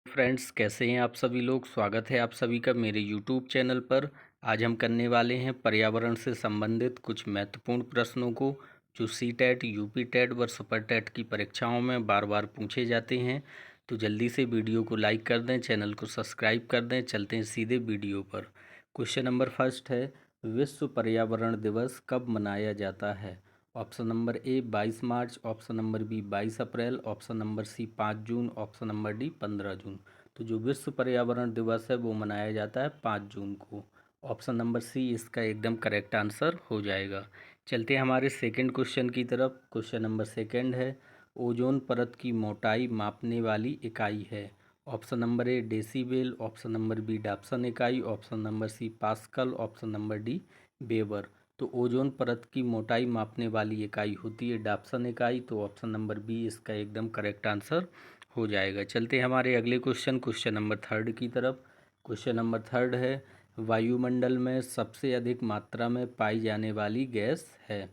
Friends, कैसे हैं आप सभी लोग। स्वागत है आप सभी का मेरे यूट्यूब चैनल पर। आज हम करने वाले हैं पर्यावरण से संबंधित कुछ महत्वपूर्ण प्रश्नों को जो सी टेट, यूपी टेट व सुपर टेट की परीक्षाओं में बार बार पूछे जाते हैं। तो जल्दी से वीडियो को लाइक कर दें, चैनल को सब्सक्राइब कर दें। चलते हैं सीधे वीडियो पर। क्वेश्चन नंबर फर्स्ट है, विश्व पर्यावरण दिवस कब मनाया जाता है। ऑप्शन नंबर ए 22 मार्च, ऑप्शन नंबर बी 22 अप्रैल, ऑप्शन नंबर सी 5 जून, ऑप्शन नंबर डी 15 जून। तो जो विश्व पर्यावरण दिवस है वो मनाया जाता है 5 जून को। ऑप्शन नंबर सी इसका एकदम करेक्ट आंसर हो जाएगा। चलते हैं हमारे सेकंड क्वेश्चन की तरफ। क्वेश्चन नंबर सेकंड है, ओजोन परत की मोटाई मापने वाली इकाई है। Option number A decibel, option number B Dobson इकाई, option number C pascal, option number D weber. तो ओजोन परत की मोटाई मापने वाली इकाई होती है डाप्सन इकाई। तो ऑप्शन नंबर बी इसका एकदम करेक्ट आंसर हो जाएगा। चलते हैं हमारे अगले क्वेश्चन नंबर थर्ड की तरफ। क्वेश्चन नंबर थर्ड है, वायुमंडल में सबसे अधिक मात्रा में पाई जाने वाली गैस है।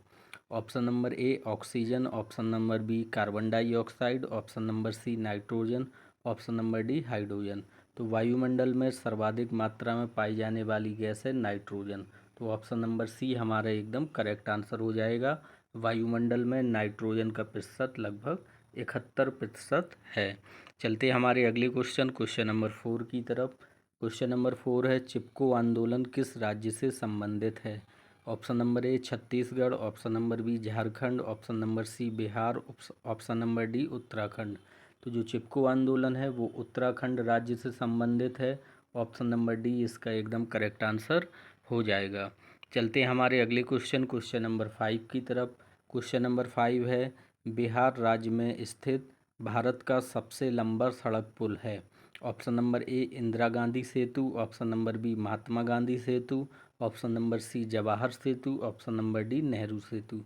Option number A oxygen, option number B carbon dioxide, option number C nitrogen, option number D hydrogen. तो वायुमंडल में सर्वाधिक मात्रा में पाई जाने वाली गैस है नाइट्रोजन। तो ऑप्शन नंबर सी हमारा एकदम करेक्ट आंसर हो जाएगा। वायुमंडल में नाइट्रोजन का प्रतिशत लगभग 71% है। चलते हमारे अगले क्वेश्चन नंबर फोर की तरफ। क्वेश्चन नंबर फोर है, चिपको आंदोलन किस राज्य से संबंधित है। Option number A Chhattisgarh, option number B Jharkhand, option number C Bihar, option number D Uttarakhand. तो जो चिपको आंदोलन है वो उत्तराखंड राज्य से संबंधित है। ऑप्शन नंबर डी इसका एकदम करेक्ट आंसर हो जाएगा। चलते हैं हमारे अगले क्वेश्चन नंबर फाइव की तरफ। क्वेश्चन नंबर फाइव है, बिहार राज्य में स्थित भारत का सबसे लंबा सड़क पुल है। Option number A Indira Gandhi Setu, option number B Mahatma Gandhi Setu, option number C Jawahar Setu, option number D Nehru Setu.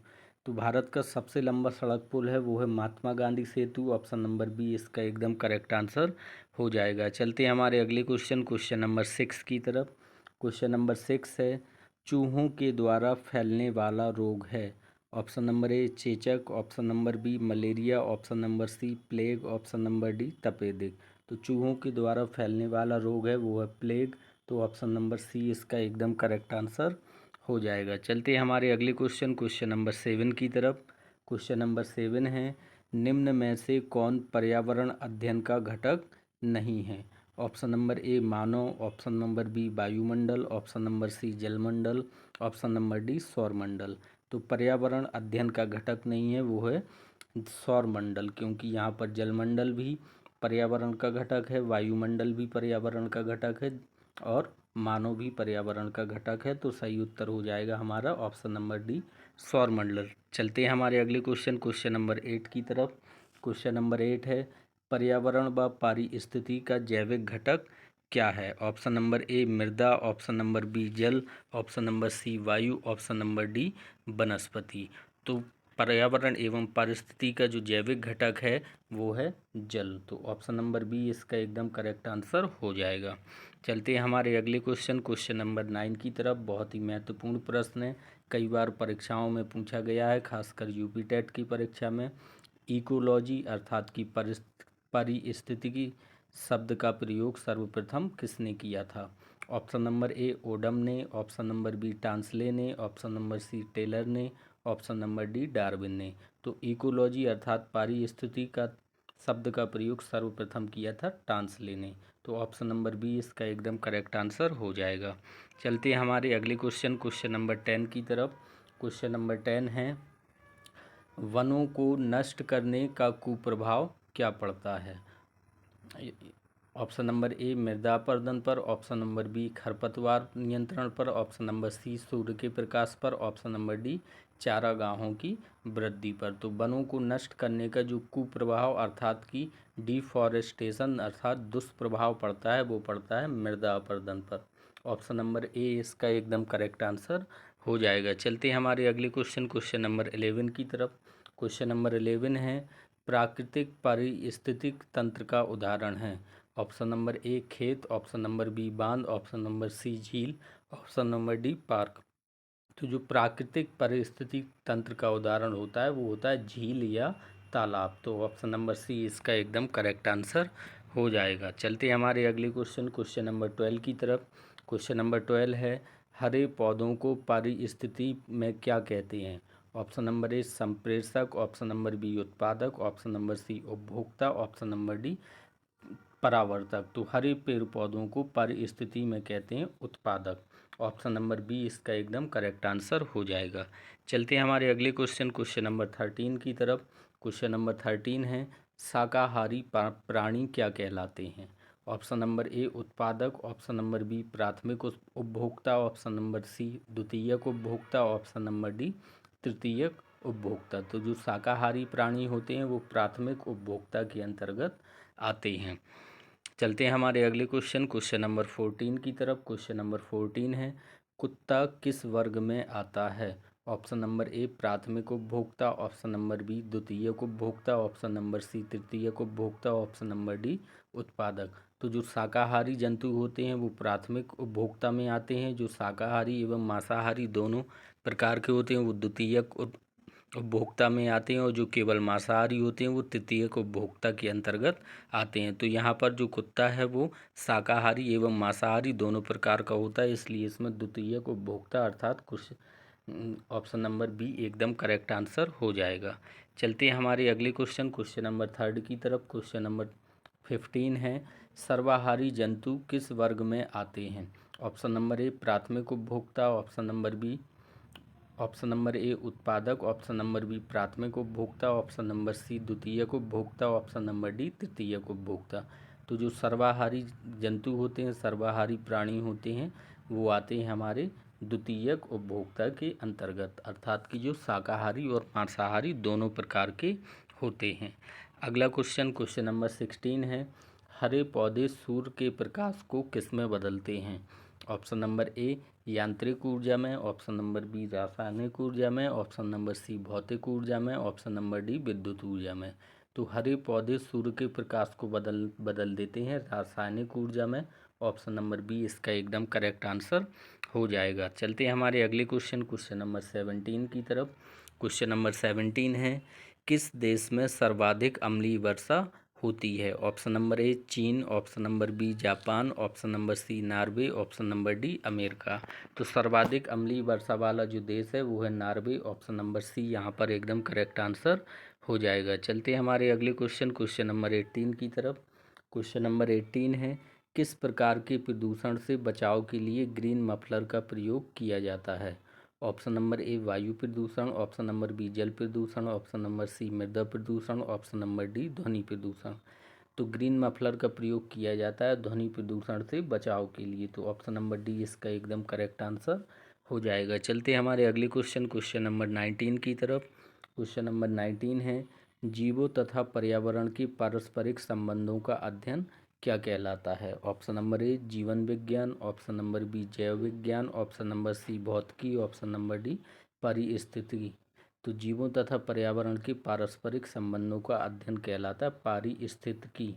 तो भारत का सबसे लंबा सड़क पुल है वो है महात्मा Gandhi Setu. Option number B इसका एकदम करेक्ट आंसर हो जाएगा। चलते हैं हमारे अगले क्वेश्चन नंबर सिक्स की तरफ। क्वेश्चन नंबर सिक्स है, चूहों के द्वारा फैलने वाला रोग है। ऑप्शन नंबर ए चेचक, option number B malaria, option number C plague, option number D तपेदिक। तो चूहों के द्वारा फैलने वाला रोग है वो है प्लेग। तो ऑप्शन नंबर सी इसका एकदम करेक्ट आंसर हो जाएगा। चलते हैं हमारे अगले क्वेश्चन नंबर सेवन की तरफ। क्वेश्चन नंबर सेवन है, निम्न में से कौन पर्यावरण अध्ययन का घटक नहीं है। ऑप्शन नंबर ए मानव, ऑप्शन नंबर बी वायुमंडल, ऑप्शन नंबर सी जलमंडल, ऑप्शन नंबर डी सौरमंडल। तो पर्यावरण अध्ययन का घटक नहीं है वो है सौरमंडल, क्योंकि यहाँ पर जलमंडल भी पर्यावरण का घटक है, वायुमंडल भी पर्यावरण का घटक है और मानव भी पर्यावरण का घटक है। तो सही उत्तर हो जाएगा हमारा ऑप्शन नंबर डी सौरमंडल। चलते हैं हमारे अगले क्वेश्चन नंबर एट की तरफ। क्वेश्चन नंबर एट है, पर्यावरण व पारिस्थिति का जैविक घटक क्या है। ऑप्शन नंबर ए मृदा, ऑप्शन नंबर बी जल, ऑप्शन नंबर सी वायु, ऑप्शन नंबर डी वनस्पति। तो पर्यावरण एवं पारिस्थिति का जो जैविक घटक है वो है जल। तो ऑप्शन नंबर बी इसका एकदम करेक्ट आंसर हो जाएगा। चलते हैं हमारे अगले क्वेश्चन नंबर नाइन की तरफ। बहुत ही महत्वपूर्ण प्रश्न है, कई बार परीक्षाओं में पूछा गया है, खासकर यूपी टेट की परीक्षा में। इकोलॉजी अर्थात की पारिस्थितिकी शब्द का प्रयोग सर्वप्रथम किसने किया था। ऑप्शन नंबर ए ओडम ने, ऑप्शन नंबर बी टांसले ने, ऑप्शन नंबर सी टेलर ने, ऑप्शन नंबर डी डार्विन ने। तो इकोलॉजी अर्थात पारिस्थितिकी का शब्द का प्रयोग सर्वप्रथम किया था टांसले ने। तो ऑप्शन नंबर बी इसका एकदम करेक्ट आंसर हो जाएगा। चलते हैं हमारे अगले क्वेश्चन नंबर टेन की तरफ। क्वेश्चन नंबर टेन है, वनों को नष्ट करने का कुप्रभाव क्या पड़ता है। ऑप्शन नंबर ए मृदा अपरदन पर, ऑप्शन नंबर बी खरपतवार नियंत्रण पर, ऑप्शन नंबर सी सूर्य के प्रकाश पर, ऑप्शन नंबर डी चारागाहों की वृद्धि पर। तो वनों को नष्ट करने का जो कुप्रभाव अर्थात कि डिफॉरेस्टेशन अर्थात दुष्प्रभाव पड़ता है वो पड़ता है मृदा अपरदन पर। ऑप्शन नंबर ए इसका एकदम करेक्ट आंसर हो जाएगा। चलते हैं हमारे अगले क्वेश्चन नंबर 11 की तरफ। क्वेश्चन नंबर 11 है, प्राकृतिक पारिस्थितिक तंत्र का उदाहरण है। ऑप्शन नंबर ए खेत, ऑप्शन नंबर बी बांध, ऑप्शन नंबर सी झील, ऑप्शन नंबर डी पार्क। तो जो प्राकृतिक पारिस्थितिक तंत्र का उदाहरण होता है वो होता है झील या तालाब। तो ऑप्शन नंबर सी इसका एकदम करेक्ट आंसर हो जाएगा। चलते हमारे अगले क्वेश्चन नंबर 12 की तरफ। क्वेश्चन नंबर 12 है, हरे पौधों को पारिस्थिति में क्या कहते हैं? ऑप्शन नंबर ए संप्रेषक, ऑप्शन नंबर बी उत्पादक, ऑप्शन नंबर सी उपभोक्ता, ऑप्शन नंबर डी परावर्तक। तो हरे पेड़ पौधों को पारिस्थिति में कहते हैं उत्पादक। ऑप्शन नंबर बी इसका एकदम करेक्ट आंसर हो जाएगा। चलते हैं हमारे अगले क्वेश्चन नंबर 13 की तरफ। क्वेश्चन नंबर 13 है, शाकाहारी प्राणी क्या कहलाते हैं? ऑप्शन नंबर ए उत्पादक, ऑप्शन नंबर बी प्राथमिक उपभोक्ता, ऑप्शन नंबर सी द्वितीयक उपभोक्ता, ऑप्शन नंबर डी तृतीयक उपभोक्ता। तो जो शाकाहारी प्राणी होते हैं वो प्राथमिक उपभोक्ता के अंतर्गत आते हैं। चलते हैं हमारे अगले क्वेश्चन नंबर 14 की तरफ। क्वेश्चन नंबर 14 है, कुत्ता किस वर्ग में आता है? ऑप्शन नंबर ए प्राथमिक उपभोक्ता, ऑप्शन नंबर बी द्वितीयक उपभोक्ता, ऑप्शन नंबर सी तृतीयक उपभोक्ता, ऑप्शन नंबर डी उत्पादक। तो जो शाकाहारी जंतु होते हैं वो प्राथमिक उपभोक्ता में आते हैं। जो शाकाहारी एवं मांसाहारी दोनों प्रकार के होते हैं वो द्वितीयक उपभोक्ता में आते हैं, और जो केवल मांसाहारी होते हैं वो तृतीयक उपभोक्ता के अंतर्गत आते हैं। तो यहाँ पर जो कुत्ता है वो शाकाहारी एवं मांसाहारी दोनों प्रकार का होता है, इसलिए इसमें द्वितीयक उपभोक्ता अर्थात कुछ ऑप्शन नंबर बी एकदम करेक्ट आंसर हो जाएगा। चलते हैं हमारे अगले क्वेश्चन नंबर 3 की तरफ। क्वेश्चन नंबर 15 है, सर्वाहारी जंतु किस वर्ग में आते हैं? ऑप्शन नंबर ए प्राथमिक उपभोक्ता, ऑप्शन नंबर ए उत्पादक, ऑप्शन नंबर बी प्राथमिक उपभोक्ता, ऑप्शन नंबर सी द्वितीयक उपभोक्ता, ऑप्शन नंबर डी तृतीयक उपभोक्ता। तो जो सर्वाहारी जंतु होते हैं, सर्वाहारी प्राणी होते हैं, वो आते हैं हमारे द्वितीयक उपभोक्ता के अंतर्गत, अर्थात कि जो शाकाहारी और मांसाहारी दोनों प्रकार के होते हैं। अगला क्वेश्चन नंबर 16 है, हरे पौधे सूर्य के प्रकाश को किस में बदलते हैं? ऑप्शन नंबर ए यांत्रिक ऊर्जा में, ऑप्शन नंबर बी रासायनिक ऊर्जा में, ऑप्शन नंबर सी भौतिक ऊर्जा में, ऑप्शन नंबर डी विद्युत ऊर्जा में। तो हरे पौधे सूर्य के प्रकाश को बदल देते हैं रासायनिक ऊर्जा में। ऑप्शन नंबर बी इसका एकदम करेक्ट आंसर हो जाएगा। चलते हैं हमारे अगले क्वेश्चन नंबर 17 की तरफ। क्वेश्चन नंबर 17 है, किस देश में सर्वाधिक अम्लीय वर्षा होती है? ऑप्शन नंबर ए चीन, option number B Japan, option number C Norway, option number D America. तो सर्वाधिक अम्लीय वर्षा वाला जो देश है वो है नॉर्वे। ऑप्शन नंबर सी यहाँ पर एकदम करेक्ट आंसर हो जाएगा। चलते हैं हमारे अगले क्वेश्चन नंबर 18 की तरफ। क्वेश्चन नंबर 18 है, किस प्रकार के प्रदूषण से बचाव के लिए ग्रीन मफलर का प्रयोग किया जाता है? ऑप्शन नंबर ए वायु प्रदूषण, ऑप्शन नंबर बी जल प्रदूषण, ऑप्शन नंबर सी मृदा प्रदूषण, ऑप्शन नंबर डी ध्वनि प्रदूषण। तो ग्रीन मफलर का प्रयोग किया जाता है ध्वनि प्रदूषण से बचाव के लिए। तो ऑप्शन नंबर डी इसका एकदम करेक्ट आंसर हो जाएगा। चलते हैं हमारे अगले क्वेश्चन नंबर 19 की तरफ। क्वेश्चन नंबर 19 है, जीवों तथा पर्यावरण के पारस्परिक संबंधों का अध्ययन क्या कहलाता है? ऑप्शन नंबर ए जीवन विज्ञान, ऑप्शन नंबर बी जैव विज्ञान, ऑप्शन नंबर सी भौतिकी, ऑप्शन नंबर डी पारिस्थितिकी। तो जीवों तथा पर्यावरण के पारस्परिक संबंधों का अध्ययन कहलाता है पारिस्थितिकी।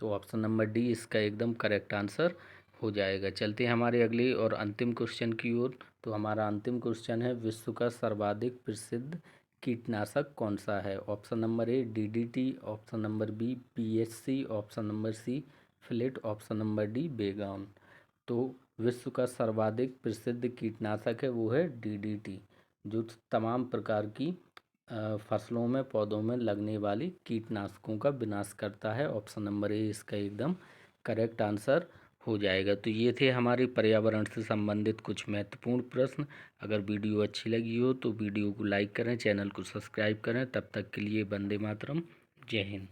तो ऑप्शन नंबर डी इसका एकदम करेक्ट आंसर हो जाएगा। चलते हैं हमारे अगले और अंतिम क्वेश्चन की ओर। तो हमारा अंतिम क्वेश्चन है, विश्व का सर्वाधिक प्रसिद्ध कीटनाशक कौन सा है? Option number A DDT, option number B PHC, option number C Flit, option number D Baygon. तो विश्व का सर्वाधिक प्रसिद्ध कीटनाशक है वो है डीडीटी, जो तमाम प्रकार की फसलों में पौधों में लगने वाली कीटनाशकों का विनाश करता है। ऑप्शन नंबर ए इसका एकदम करेक्ट आंसर हो जाएगा। तो ये थे हमारे पर्यावरण से संबंधित कुछ महत्वपूर्ण प्रश्न। अगर वीडियो अच्छी लगी हो तो वीडियो को लाइक करें, चैनल को सब्सक्राइब करें। तब तक के लिए वंदे मातरम, जय हिंद।